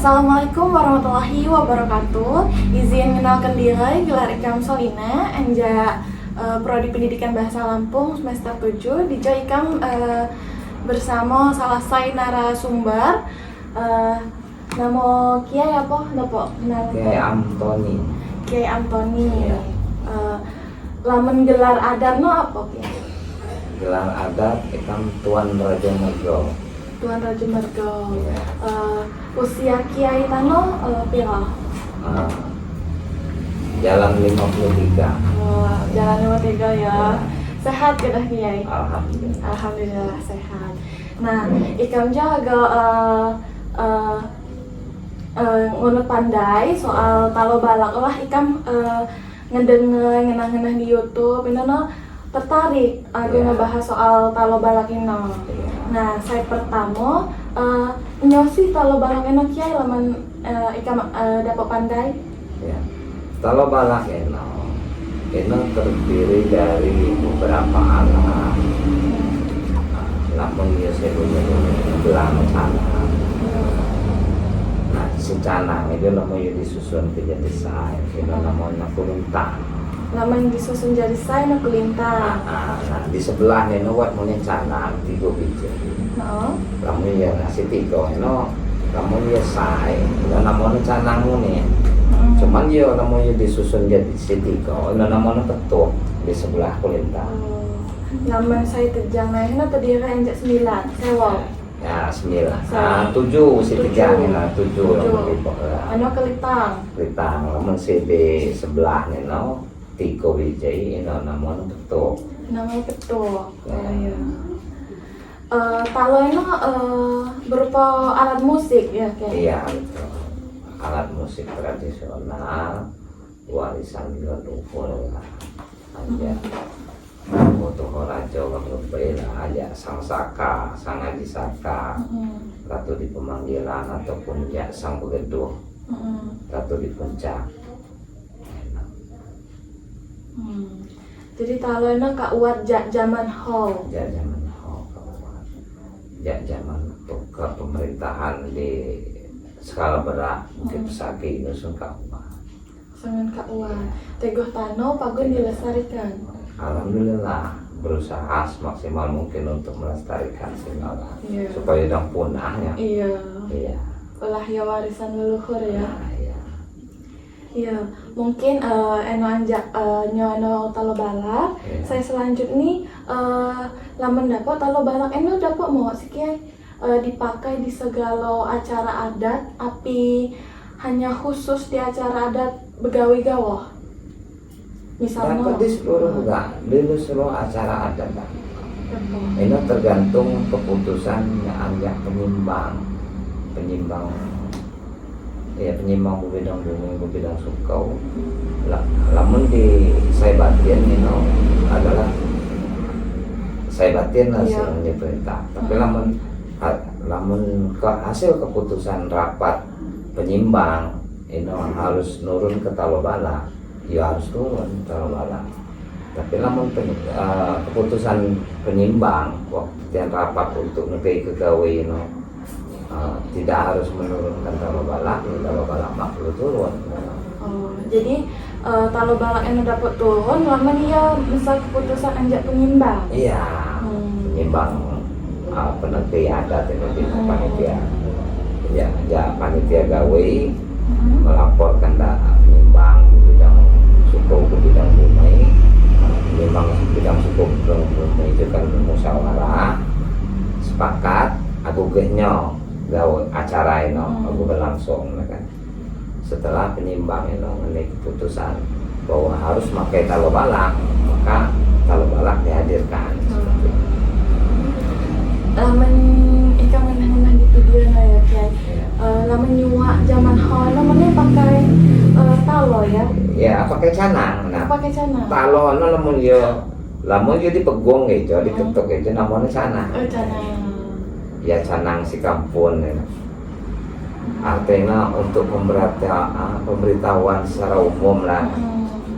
Assalamualaikum warahmatullahi wabarakatuh. Izin kenalkan diri, gelar Ikam Solina, anja Prodi Pendidikan Bahasa Lampung semester 7. Dijo Ikam bersama salah saya narasumber. Nama Kiai apa? Napa kenal? Kiai Antoni. Kiai Antoni. Iya. Lamun gelar adatno apa Kiai? Gelar adat Ikam Tuan Raja Mergo. Tuan Raja Mergo. Iya. Usia Kiai tano pira? Jalan 53. Jalan 53 ya. Sehat kedah Kiai? Alhamdulillah. Alhamdulillah sehat. Nah, Ikam jaga ngunut pandai soal talo balak lah Ikam ngedenger ngenah-ngenah di YouTube ini tertarik aku ngebahas soal talo balak ini. Nah, saya pertama nyosi talo balak ini Kiai laman Ikam dapat pandai. Ya. Kalau balak eno terdiri dari beberapa alat. Namun dia sebutnya belang canang. Nah, si canang itu namanya disusun ke jadi say, itu namanya kulintang. Laman disusun jadi saya nak kulintang. Nah, di sebelahnya itu buat punya canang 3 biji. Kamu ya nasi 3 itu kamu ya say, dan namanya canang ini. Cuman dia namanya disusun jadi si 3, itu namanya petuk di sebelah kulintang. Laman saya terjang naiknya terdiri anjak 9 sewa. Ya 9. Nah 7 si 3 ini lah 7 Ano kelitang. Kelitang, namun si di sebelahnya no 3 biji ini namanya petuk. Namanya petuk. Ya. Talo ini berupa alat musik ya kayak. Iya betul. Alat musik tradisional warisan leluhur lah. Aja. Untuk raja berbeda aja sang saka, sang aji saka, ratu di pemanggilan ataupun ya sang begeduh, ratu di puncak. Jadi talo ini kak uat jak zaman how. Jak zaman ke pemerintahan di skala berat mungkin pesaki itu sungka Sangat kak uat. Teguh tano pagun dilestarikan. Alhamdulillah berusaha semaksimal mungkin untuk melestarikan segala supaya tidak punah ya. Iya. Olah ya warisan leluhur ya. Nah, iya. Iya, mungkin eno anjak nyono talo balak. Iya. Saya selanjutnya lamun dapat talo balak eno dapat mau sih Kiai dipakai di segala acara adat, api hanya khusus di acara adat begawi gawah. Misalnya Dapat di seluruh seluruh acara adat. Ini tergantung keputusan anjak penyimbang bidang bumi bidang sukau. Lamun di saya batin ini adalah saya batin hasilnya perintah. Tapi lamun hasil keputusan rapat penyimbang ini harus nurun ke talo balak. Ya harus turun kalau balak. Tapi namun keputusan penyimbang waktu yang rapat untuk negeri kegawe tidak harus menurunkan talo balak perlu turun. Jadi talo balak yang dapat turun, lama dia misal keputusan anjak penyimbang. Iya, penyimbang penegri adat itu panitia. Ya panitia gawe melaporkan penyimbang suku ke bidang bumi, memang bidang suku bumi itu kan musyawarah sepakat aku genyo gawe acara ini aku berlangsung kan. Setelah penyimbang ini keputusan bahwa harus pakai talo balak, maka talo balak dihadirkan. Laman Ikam menang di video ya Kiai. Laman nyuak zaman how namanya pakai talo ya. Ya pakai canang. Nah, pakai canang. Talo lamun yo dipegong gitu, diketuk itu namanya canang. Canang. Ya canang si kampun ya. Artinya untuk pemberitahuan secara umum lah.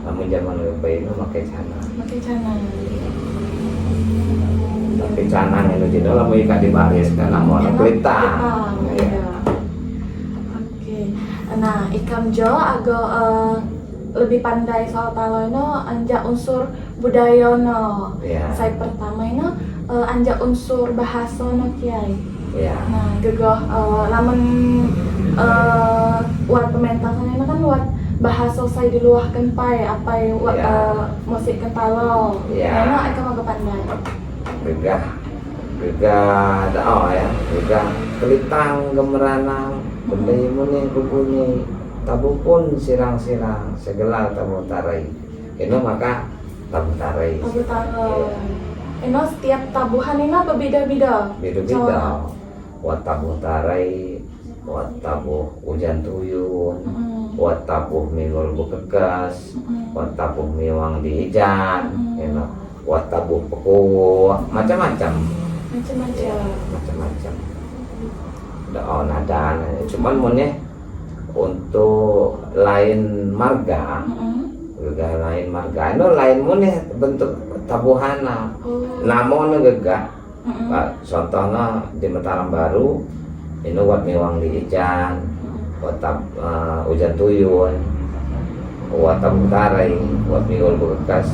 Namun zaman lebih itu pakai canang. Tapi canang itu jadi lamun ikat di baris kan namanya pelitang. Oke. ikam jo agak lebih pandai soal talo no anja unsur budaya no. Ya. Saya pertama no anja unsur bahasa no kiai. Ya. Nah, gegah lamun buat pementasan ini kan buat bahasa saya diluahkan pai apa buat Ya. musik kentalo. Ya. Nah, ikam agak pandai. Gegah dao ya, gegah kelitang gemeranang benda muni kubuni tabu pun sirang-sirang segala tabu tarai ini maka tabu tarai Tabu talo. Ini setiap tabuhan ini berbeda-beda. beda-beda buat tabu tarai buat tabu hujan tuyun buat tabu mingul bekekas buat tabu miwang diijan buat tabu peku macam-macam macam-macam dao nada cuman mune untuk lain marga gegah lain marga itu lain mune bentuk tabuhana namun gegah contohnya di Mataram Baru ini buat miwang di ijan buat hujan tuyun buat tabu tarai buat miwul bekas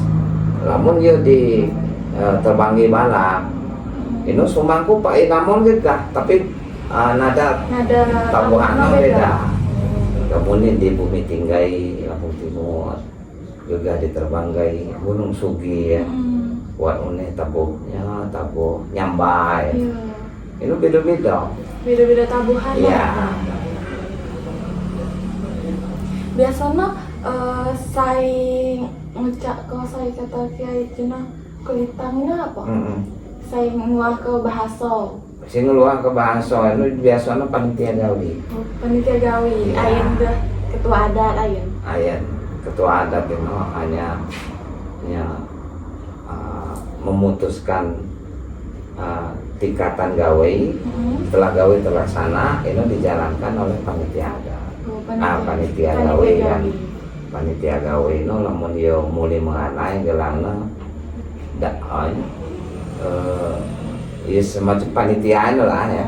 namun yo di terbangi balak ini sumangku pak namun gegah tapi nada tabuhana beda. Kemudian di bumi tinggai Lampung Timur juga diterbanggai Gunung Sugi ya. Buat une tabuhnya tabuh nyambai. Iya. Itu beda-beda. Beda-beda tabuhan. Iya. Biasanya saya ngecak kalau saya kata kiai cina kulitangnya apa? Saya nguah ke bahasa. Sing luar ke bahasa itu biasanya panitia gawi. Panitia gawi, Iya. ayen deh ketua adat ayen. Ayan ketua adat itu hanya memutuskan tingkatan gawe. Setelah gawe terlaksana ini dijalankan oleh panitia adat. Panitia gawe kan. Panitia gawe itu lamun dia mulai mengenai gelangnya ya semacam panitiaan lah ya.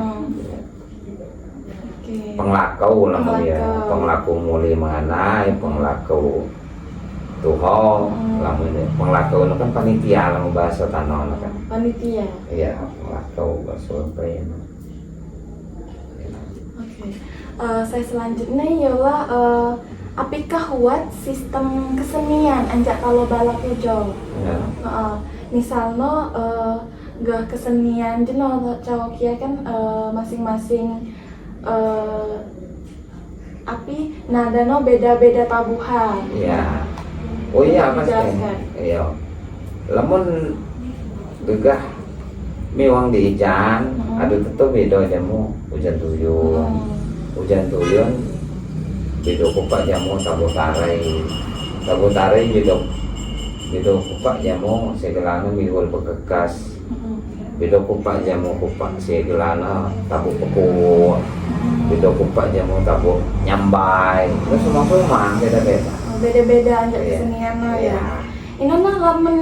Penglakau lamun ya, penglakau mulai mengenai, penglakau tuho, lamun ya, penglakau itu kan panitia lamun bahasa tanah kan. Panitia. Iya, penglakau bahasa apa ya. Oke. Saya selanjutnya ialah apakah buat sistem kesenian anjak kalau balak ujo. Ya. Misalnya gak kesenian jenol cowok kia kan masing-masing api nadano beda-beda tabuhan. Iya. Oh iya pasti. Dijelaskan. Iya. Lamun gegah miwang di ijan, aduh tentu beda jamu hujan tuyun. Hujan tuyun beda kupak jamu tabu tarai. Tabu tarai beda kupak jamu segelana miwul bekekas. Beda kupak jamu kupak segelana tabu peku. Beda kupak jamu tabu nyambai. Itu semua rumah beda-beda. Beda-beda anjak Iya. kesenian Iya. ya. Ini mah lamun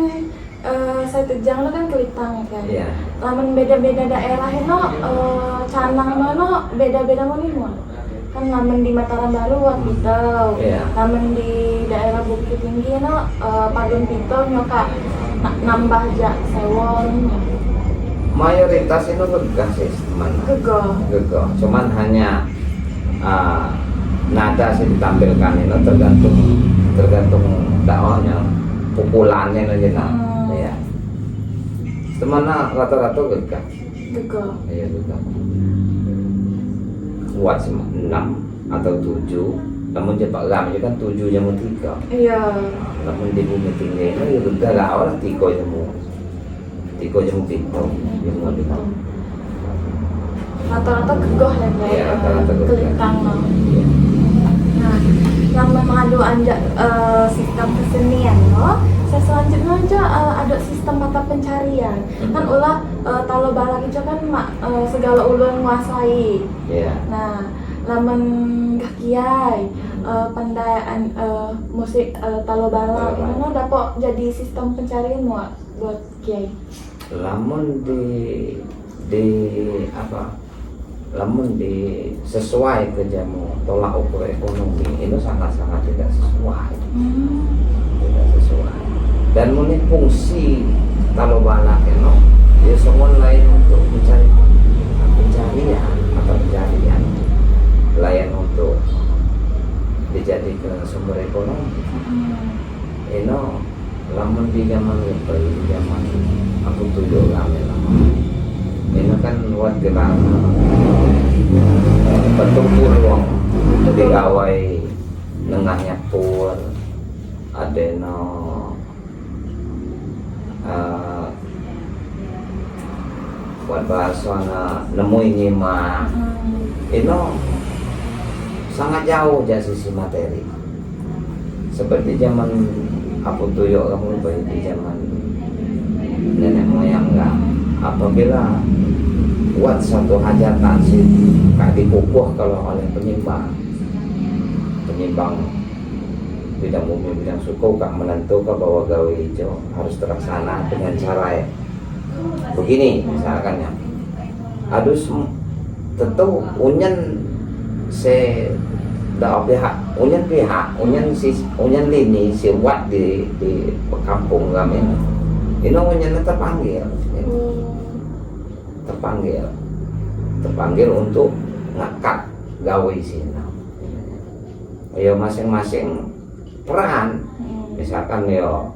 saya tejang lo kan kelitang kan. Iya. Lamun beda-beda daerah itu canang mana beda-beda mana kan lamun di Mataram Baru buat pitel. Iya. Lamun di daerah Bukit Tinggi no padun pitel nyoka nambah jak sewon. Mayoritas itu gegah sih teman. Gegah. Cuman hanya nada sih ditampilkan itu tergantung dakwahnya, pukulannya aja nah. Ya. Semana rata-rata gegah. Iya gegah. Kuat sih 6 atau 7. Namun cepat lam kan 7 jamu 3. Iya. Namun di bumi tinggi itu ya gegah lah orang 3 jamu. 3 jamu 7 jamu 5. Rata-rata gegoh ya kayak Iya, rata-rata gegoh. kelitang no. Iya. Nah, yang mengadu anjak sistem kesenian no. Saya selanjutnya aja ada sistem mata pencarian. Kan ulah talo balak itu kan segala ulun nguasai. Iya. Nah, lamun gak kiai pandai musik talo balak Talo balak. itu dapat jadi sistem pencarian buat kiai. Lamun di apa lamun di sesuai ke jamu tolak ukur ekonomi itu sangat-sangat tidak sesuai, tidak sesuai. Dan muni fungsi kalau balak itu ya semua lain untuk mencari pencarian atau pencarian lain untuk dijadikan sumber ekonomi. Ini lamun di zaman itu, di zaman aku tujuh kami lama ini kan buat gelang bentuk ruang digawai nengahnya pun ada no buat bahasa nemu ini mah ini sangat jauh dari sisi materi seperti zaman aku tuyuk kamu di zaman nenek moyang enggak. Apabila buat satu hajatan sih kak dikukuh kalau oleh penyimbang bidang bumi bidang suku kak menentukan bahwa gawe hijau harus terlaksana dengan cara begini misalkan ya harus tentu unyan se unyan lini si wat di kampung kami ini unyan terpanggil untuk ngakak gawe sini. Ayo masing-masing peran, misalkan yo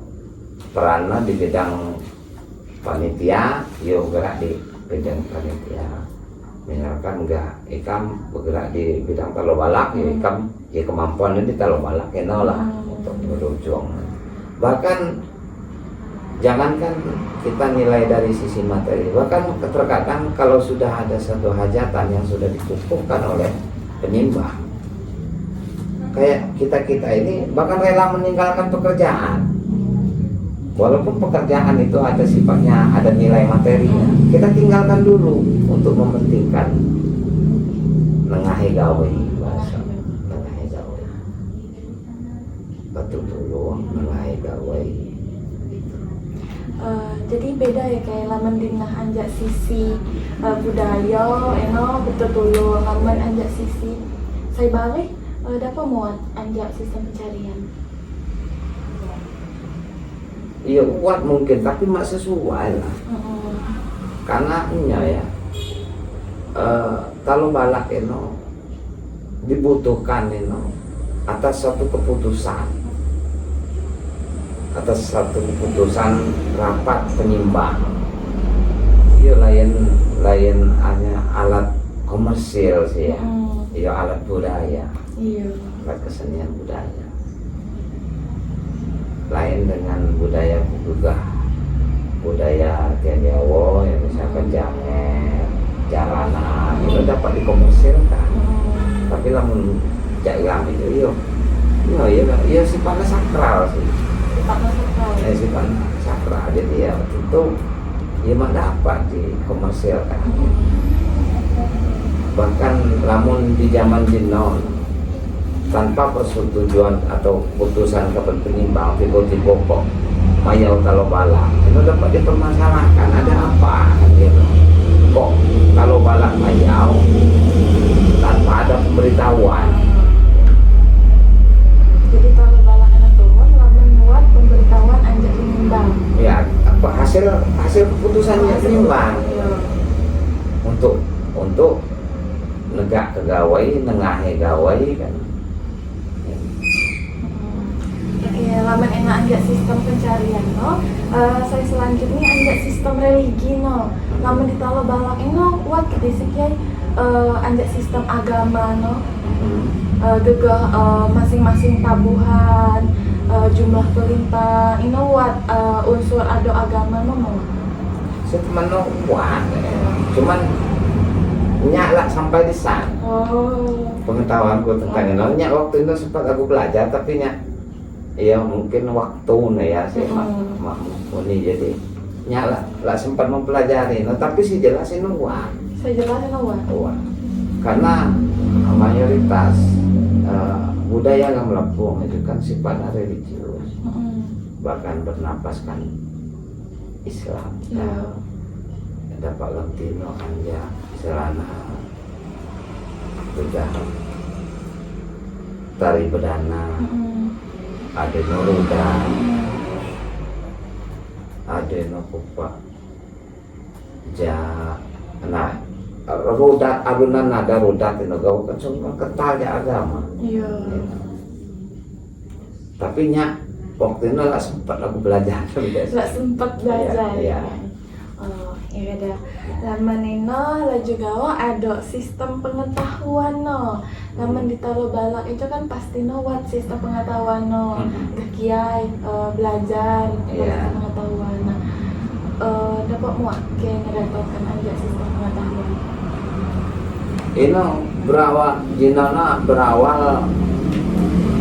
perannya di bidang panitia, yo bergerak di bidang panitia. Misalkan enggak, ikam bergerak di bidang talo balak, ya ikam ya kemampuannya di talo balak, lah untuk berujung. Bahkan jangankan kita nilai dari sisi materi, bahkan terkadang kalau sudah ada satu hajatan yang sudah dikukuhkan oleh penyimbang, kayak kita ini bahkan rela meninggalkan pekerjaan, walaupun pekerjaan itu ada sifatnya ada nilai materinya, kita tinggalkan dulu untuk mementingkan nengahi gawe bahasa nengahi gawe betul dulu nengahi gawe. Jadi beda ya kayak laman dinah anjak sisi budaya, betul dulu laman anjak sisi saya balik dapat muat anjak sistem pencarian. Iya kuat mungkin tapi mak sesuai lah. Karena ya kalau balak dibutuhkan atas satu keputusan rapat penyimbang. Iya lain hanya alat komersil sih ya. Iya alat budaya. Iya. Alat kesenian budaya. Lain dengan budaya juga budaya Tianjawo yang misalkan jamet, jalanan itu dapat dikomersilkan. Tapi lamun jalan itu iya sifatnya sakral sih. Sifatnya sakral. Jadi ya itu ya mah dapat dikomersilkan. Bahkan lamun di zaman Jinon tanpa persetujuan atau putusan kapan penyimbang tiba-tiba kok mayau kalau balak itu dapat dipermasalahkan ada apa gitu. Kok kalau balak mayau tanpa ada pemberitahuan. Jadi kalau balak anak turun lamun buat pemberitahuan anjak penyimbang. Ya apa hasil keputusannya penyimbang untuk negak kegawai nengahe gawai kan. Ya, laman enak anjak sistem pencarian saya selanjutnya anjak sistem religi laman di Talo Balak kuat kedisikiai anjak sistem agama gegah masing-masing tabuhan jumlah perintah kuat unsur ado agama Setemen kuat cuman nyala sampai di sana. Pengetahuanku tentang ini nyak waktu itu sempat aku belajar tapi iya mungkin waktu ya sih Muni jadi nyala lah sempat mempelajari tapi sih jelasin wah karena mayoritas budaya yang Lampung itu kan sifatnya religius bahkan bernapaskan Islam dapat lantino anja selana juga tari bedana, ada noruda, ada nokupa, nah rodat alunan nada rodat itu gawe kan semua kental ya agama. Iya. Tapi nya waktu itu lah sempat aku belajar. Nggak sempat belajar. Iya. Oh, iya dah. Laman ino lah juga ada sistem pengetahuan no. Laman di Talo Balak itu kan pasti no wat sistem pengetahuan no. Kiai belajar Iya. pengetahuan. Nah, dapat muak kayak ngedapatkan aja sistem pengetahuan. Ini berawal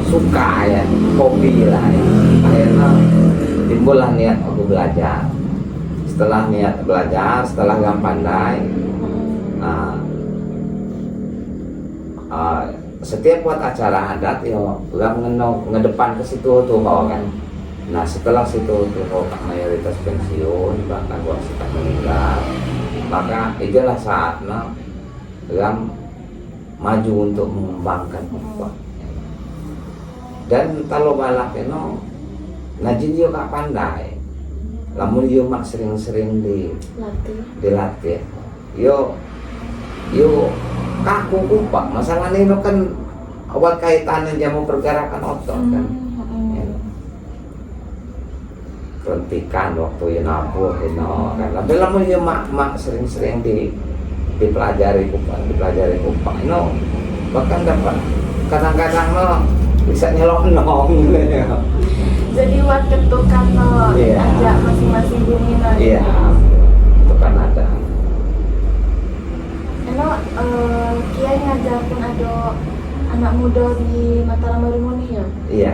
suka ya, hobi lah ya. Akhirnya timbullah niat aku belajar. Setelah niat belajar, setelah gak pandai, setiap buat acara adat yo ngedepan ke situ tuh kan. Nah setelah situ tuh mayoritas pensiun bahkan wasit meninggal, maka itulah saatnya yang maju untuk mengembangkan upah. Dan Talo Balak itu ngajin yo gak pandai. Lamun yo mak sering-sering dilatih. Yo kaku kupak. Masalahnya itu kan awal kaitannya jamu pergerakan otot kan. Ya. Perhentikan waktu yo nabuh kan. Tapi lamun yo mak sering-sering dipelajari kupak. No, bahkan dapat kadang-kadang no bisa nyelonong gitu. Jadi buat ketukan no, ajak masing-masing bunyinan. Iya, itu kan ada. Eno Kiai ngajarkan ada anak muda di Mataram Barimuni ya? Iya.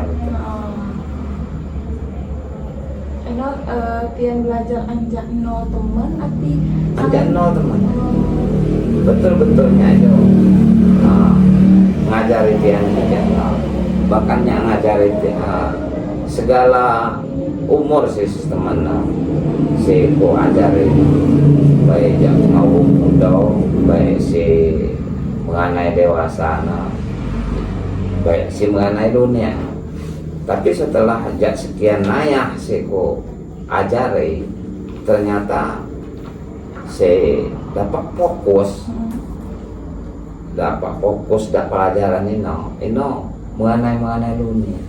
Eno pian belajar anjak no teman api Anjak no teman. Betul-betulnya itu ngajari dia anjak no. Bahkan yang ngajari segala umur sih teman si ku ajarin baik yang mau muda baik si mengenai dewasa baik si mengenai dunia. Tapi setelah ajak sekian nayak si ku ajari ternyata si dapat fokus dapat pelajaran ini mengenai dunia.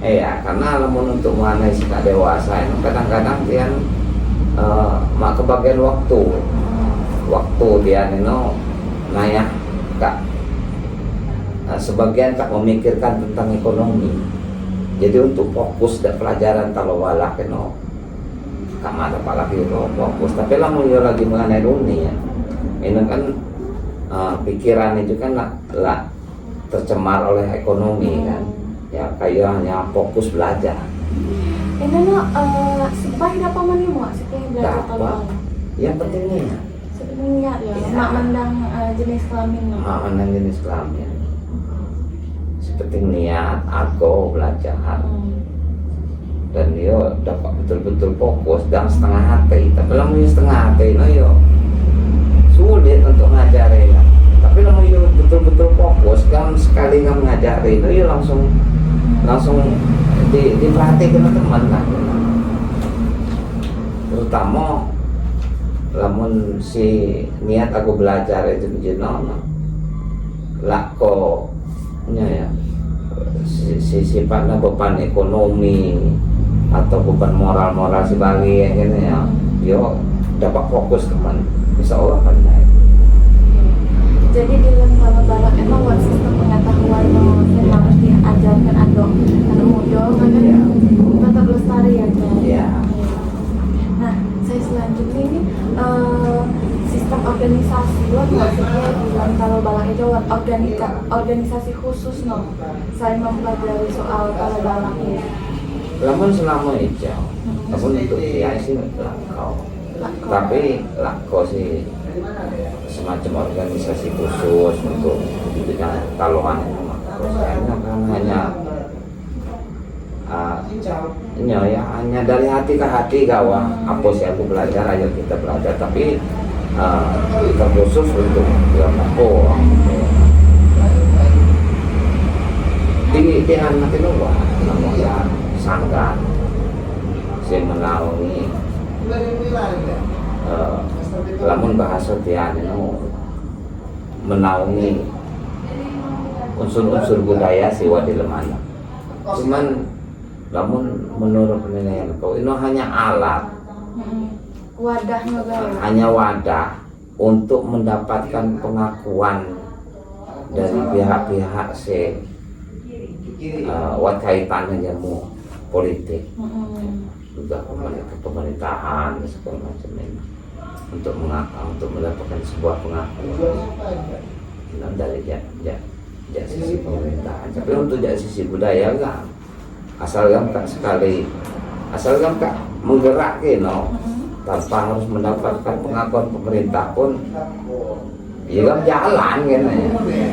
Iya, karena lamun untuk mengenai sikap dewasa itu kadang-kadang dia mak kebagian waktu dia nayak kak sebagian tak memikirkan tentang ekonomi. Jadi untuk fokus dan pelajaran Talo Balak itu kak mata lagi itu fokus. Tapi lamun dia lagi mengenai dunia ini kan pikiran itu kan lah tercemar oleh ekonomi kan. Ya kayaknya fokus belajar. Ini no sebah dapat mana mau sekian belajar Talo Balak. Yang penting niat. Niat ya. Mak mendang jenis kelamin no. Mak mendang jenis kelamin. Seperti niat aku belajar. Dan dia dapat betul-betul fokus dan setengah hati. Tapi lamun setengah hati yo sulit untuk ngajari ya. Tapi lamun yo betul-betul fokus kan sekali nggak ngajari itu yo langsung diperhatikan teman lah. Terutama lamun si niat aku belajar itu jenama lako ya si sifatnya beban ekonomi atau beban moral sebagai yang ini ya yo dapat fokus teman insya Allah pandai. Jadi di dalam Talo Balak emang buat sistem pengetahuan yang harus diajarkan anak muda kan tetap lestari ya kan. Iya. Nah saya selanjutnya ini sistem organisasi buat maksudnya di dalam Talo Balak itu buat organisasi khusus no. Saya mempelajari soal Talo Balak ini. Lamun selama hijau, namun untuk dia sih lakau. Tapi lakau sih semacam organisasi khusus untuk bidang taloan kayaknya kan hanya dari hati ke hati kawan apa sih aku belajar aja kita belajar tapi terkhusus untuk Lampako. Di anak itu wah, namanya sangga, saya menaungi, lamun bahasa tian itu menaungi unsur-unsur budaya siwa di lemana. Cuman namun menurut penilaian kau ini hanya alat, wadah negara. hanya wadah untuk mendapatkan pengakuan dari pihak-pihak wat kaitannya jamu politik, juga pemerintahan segala macam ini untuk mendapatkan sebuah pengakuan dari sisi pemerintahan. Tapi untuk dari sisi budaya kan asalkan menggerakkan tanpa harus mendapatkan pengakuan pemerintah pun ya kan jalan kan ya.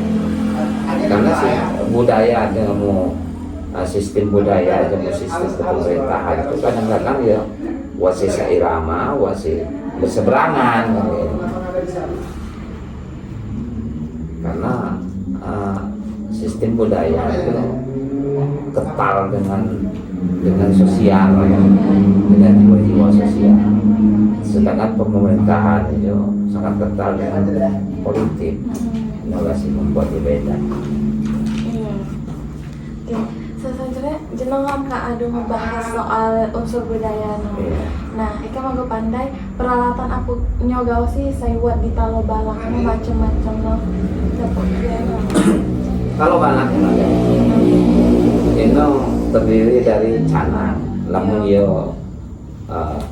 Karena budaya mau sistem budaya dan sistem pemerintahan itu kadang-kadang ya wasi seirama, wasi berseberangan kan ya. Karena sistem budaya itu kental dengan sosial ya, dengan jiwa-jiwa sosial. Sedangkan pemerintahan itu sangat kental dengan politik. Ini masih membuat berbeda. Iya. Oke, selanjutnya jenengan Kak Adu membahas soal unsur budaya. Iya. Nah, Ika mau pandai peralatan aku nyogaw sih saya buat di talo balak macam-macam loh. Kalau balak itu terdiri dari canang, lamun yo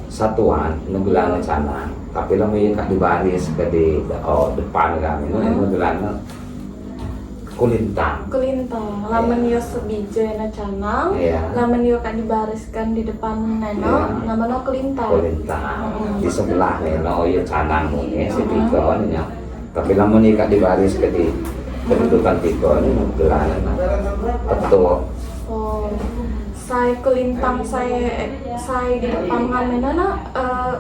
satuan, itu bilangnya canang. Tapi lamun yo kak di baris ke di depan kami, itu bilangnya kulintang. Kulintang, lamun yo sebija na canang, Iya. lamun yo kak dibariskan di depan neno, Iya. namanya kulintang. Kulintang di sebelah neno yo canang mungkin setiga nya. Tapi lamun yo kak di baris ke di kedudukan tiga ini bilangnya betul. Oh, saya kulintang saya di depan kami nana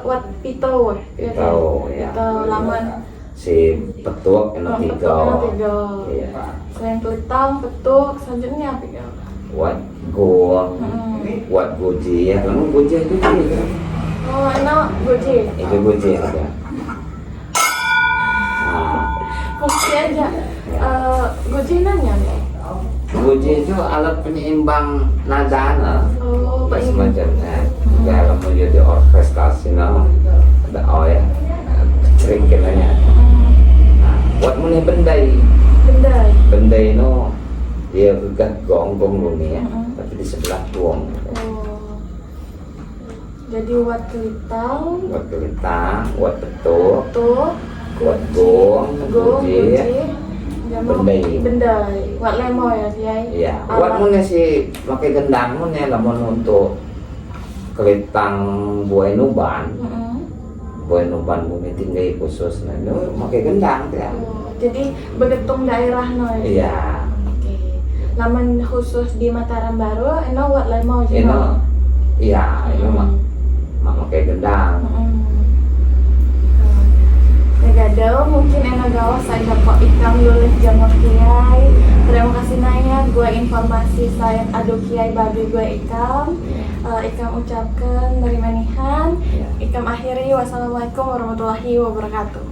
wat pito, Pito, ya. Pito lamun Si petuk yang tiga. tiga. Iya. Selain kulintang, petuk, selanjutnya apa ya? Buat go, buat goji ya. Lalu goji itu dia. Oh, enak goji. Itu goji aja. Nah, Fungsi aja. Goji nanya nih. goji itu alat penyeimbang nada. Oh, Pak Ibu. Semacamnya. Dalam menjadi orkestrasi ada ya. Sering kenanya. Nah, buat mulai bendai. Bendai itu dia bukan gonggong dunia, tapi di sebelah tuang. Oh. Jadi wat kulintang, Buat kelintang, buat petuk, petuk, buat gong, goji. bendai, wat lemo ya Kiai. Iya, buat mulai si pakai gendang mulai lamun untuk kelintang buah nuban. Buah nuban bumi tinggi khusus, nah itu pakai gendang ya. Oh, jadi begetung daerah no ya. Iya. Oke. Laman khusus di Mataram Baru, eno wat lemo aja. Ini, iya, ini mah pakai gendang. Negadel mungkin eno gawas saya kok ikam yulih jamur Kiai. Terima kasih nanya, gue informasi saya adu Kiai babi gue ikam. Ikam ucapkan dari manihan. Ikam akhiri, wassalamualaikum warahmatullahi wabarakatuh.